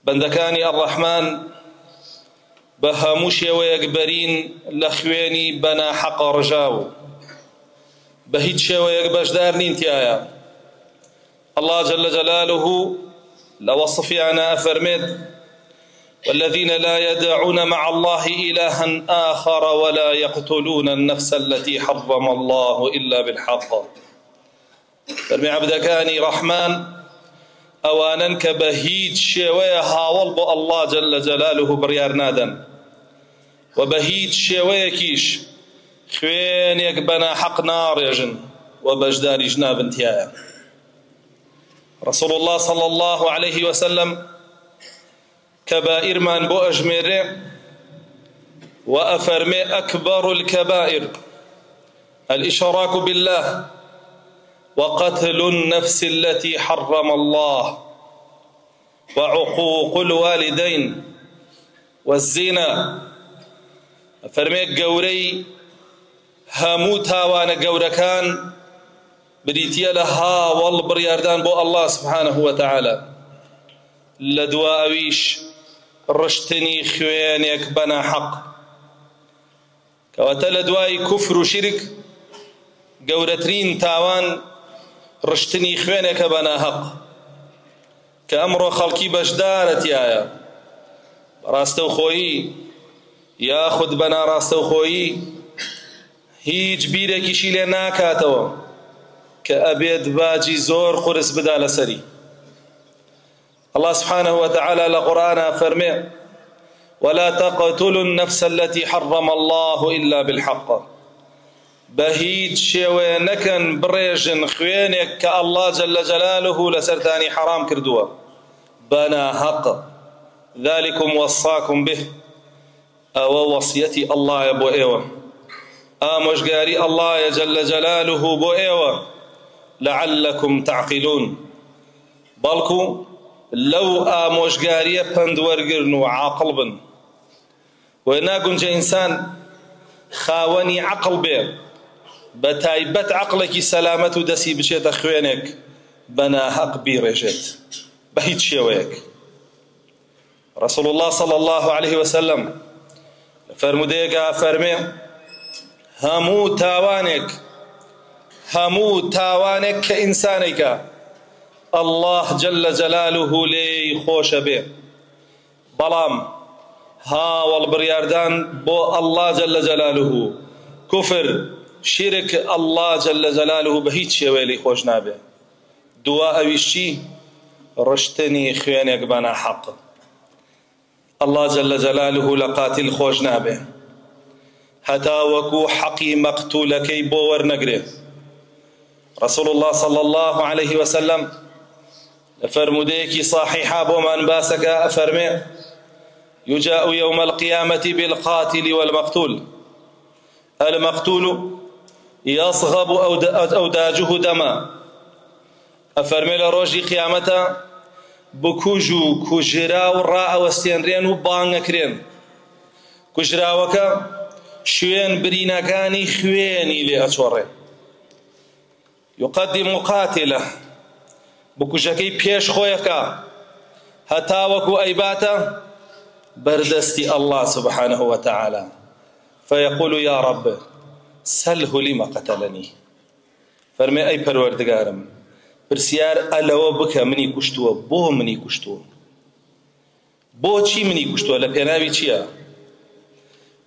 بندكاني الرحمن بهموش ويكبرين لخويني بنا حق رجاو بهيت شويك بجدار نينتيايا الله جل جلاله لوصفي أنا أفرمد والذين لا يدعون مع الله إلها آخر ولا يقتلون النفس التي حرم الله إلا بالحق فرمي عبدكاني رحمن أوانا كبهيت شوية هاول بو الله جل جلاله بريار نادن وبهيت شوية كيش خوين يكبنا حق نار يجن وبجدار جناب انتيايا رسول الله صلى الله عليه وسلم كبائر من بو أجمير وأفرمي أكبر الكبائر الإشراك بالله وقتل النفس التي حرم الله وعقوق الوالدين والزنا أفرمي قوري هموتا وانا قوركان بريتيا لها والبرياردان بو الله سبحانه وتعالى لدواويش رشتني خوينيك بنا حق كواتل دواي كفر وشرك قورترين تاوان رشتني خوينيك بنا حق كأمر خلقي بجدارت يايا راستو خوي ياخد بنا راستو خوي هيج بيرك شيلي ناكاتو كأبيد باجي زور قرس بدال سري الله سبحانه وتعالى لقرآن فرمي ولا تقتلوا النفس التي حرم الله إلا بالحق بهيت شوي نكن بريجن خوينك كالله جل جلاله لسرتاني حرام كردوا بنا حق ذلكم وصاكم به أو وصيتي الله يا بو إيوه آمشقاري الله جل جلاله بو إيوه لعلكم تعقلون بالكو لو آموشقارية پندورگرن و عاقل بن وإناقن جا إنسان خاوني عقل بي بتايبت عقلك سلامة دسي بشيت أخوينك بنا حق بيرجت بهيت شويك رسول الله صلى الله عليه وسلم فرموديك فرمي همو تاوانك كإنسانك الله جل جلاله لي خوش به بلام ها والبرياردان بو الله جل جلاله كفر شرك الله جل جلاله بهيت شوي لي خوش نابه دواء ويشي رشتني خوينك بنا حق الله جل جلاله لقاتل خوش نابه هتا وكو حقي مقتولكي بور نقره رسول الله صلى الله عليه وسلم فرموديكي صحيحة بومن باسك أفرمي يجاء يوم القيامة بالقاتل والمقتول المقتول يصغب أوداجه دما أفرمي لروجي قيامته بكوجو كجرا وراء وستينرين وبانكرين كجرا وكا شوين بريناكاني خويني لأتوري يقدم قاتله بكوشكي بيش خويكا هتاوكو أيباتا بردستي الله سبحانه وتعالى فيقول يا رب سله لما قتلني فرمي أي پروردگارم برسيار ألو بك مني كشتوا بو مني كشتوا بو چي مني كشتوا لپيناوي چيا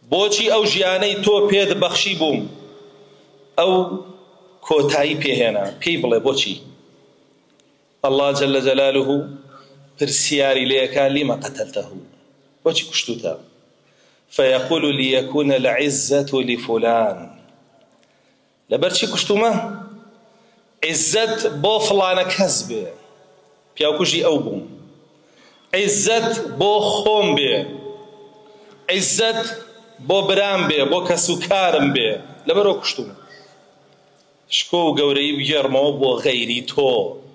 بو چي أو جياني تو پيد بخشي بوم أو كوتاي پيهنا پي بلي بو چي الله جل جلاله برسياري ليك لما قتلته وشي كشتوتا فيقول ليكون العزة لفلان لبرشي كشتوما عزة بو فلان كسبه بياو كجي أو بوم عزة بو خوم به عزة بو برام به بو كسوكارم به لبرو كشتوما شكو قوري بيرمو بو غيري تو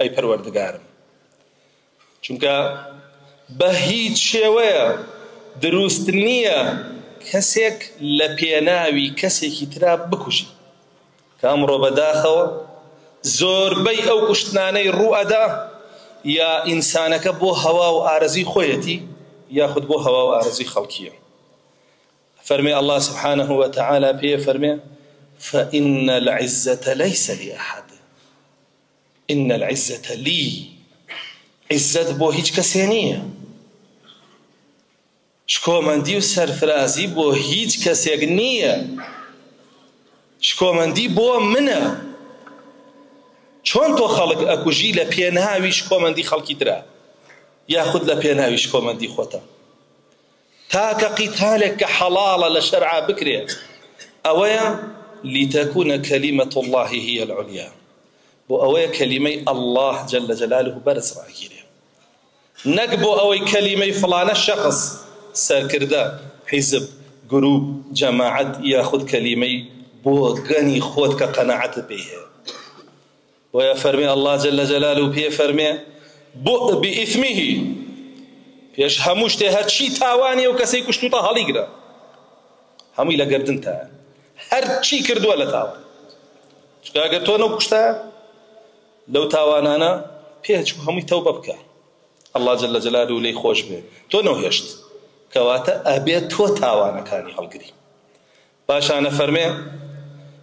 أي پروردگارم چونکە بە هیچ شێوەیە دروست نییە کەسێک لە پێناوی کەسێکی ترا بکوژی کە ئەمڕۆ بەداخەوە زۆربەی ئەو کوشتنانەی ڕوو ئەدا يا إنسانك بو هوا وآرزي خويتي ياخذ بو هوا وآرزي خلقية. فرمي الله سبحانه وتعالى بيه فرمي فإن العزة ليس لأحد إن العزة لي عزت بو هيج كسينية شكو من ديو سرفرازي بو هيج كسينية شكو من دي بو منه چۆن تۆ خەڵک ئەکوژی لە پێناوی شکۆمەندی خەڵکی ترا یاخود لە پێناوی شکۆمەندی خۆتە تاکە قیتالێک کە حەڵاڵە لە شەرعا بکرێت ئەوەیە لتكون كلمة الله هي العليا بۆ ئەوەیە کەلیمەی الله جل جلاله بەرز ڕاگیرێ نەک بۆ ئەوەی کەلیمەی فڵانە شەخص سەرکردە حیزب گروپ جەماعەت یاخود کەلیمەی بۆ گەنی خۆت کە قەناعەتت پێی هەیە ويفرمي الله جل جلاله بيه فرمي بؤ بإثمه بيش هموش تي هرچی تاواني وكسي كشتوتا هاليقرا همو إلا قردن تا هرچی كردو ولا تاوان شكا قرتو نو كشتا لو تاوانانا بيه همو توبة بكا الله جل جلاله لي خوش به تو نو هشت كواتا أبي تو تاوانا كاني هالقري باشا فرمي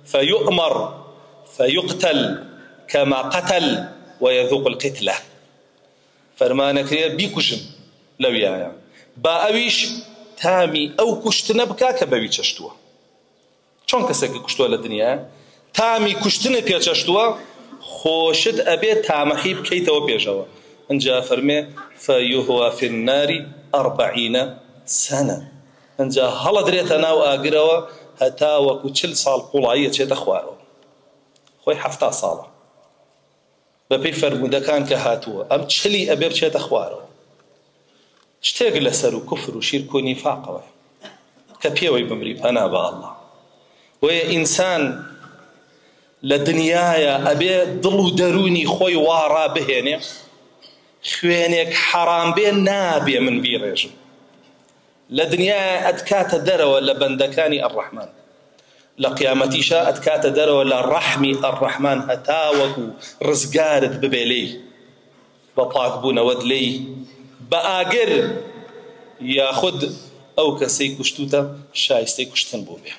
فيؤمر فيقتل كما قتل ويذوق القتلة فرمانك بيكشن لو يايا با اويش تامي او كشتنا بكا كبوي تشتوا چون كسك كشتوا للدنيا تامي كشتنا بيا تشتوا خوشد ابي تامحي بكيتو بيجوا انجا فرمي فيهوى في النار 40 سنة انجا هلا دريتنا واقروا هتا وكو 40 سال قولايه تخوارو خوي 7 ساله بەپێی فەرموودەکان کە هاتووە ئەم چلی ئەبێ بچێتە خوارەوە شتێک لەسەر و کوفر و شیرک و نیفاقەوە کە پێوەی بمری پەنا بە ئەڵڵا وەیە ئینسان لە دنیایە ئەبێ دڵ و دەرونی خۆی وا ڕابهێنێ خوێنێک حەرام بێ نابێ من بیڕێژم لە دنیایە ئەتکاتە دەرەوە لە بەندەکانی ئەڕەحمان لقيامتي شاءت كات درو للرحم الرحمن هتاوكو رزقارت ببيلي بطاق بونا ودلي بآقر ياخد او كسي كشتوتا شايستي كشتن بوبيا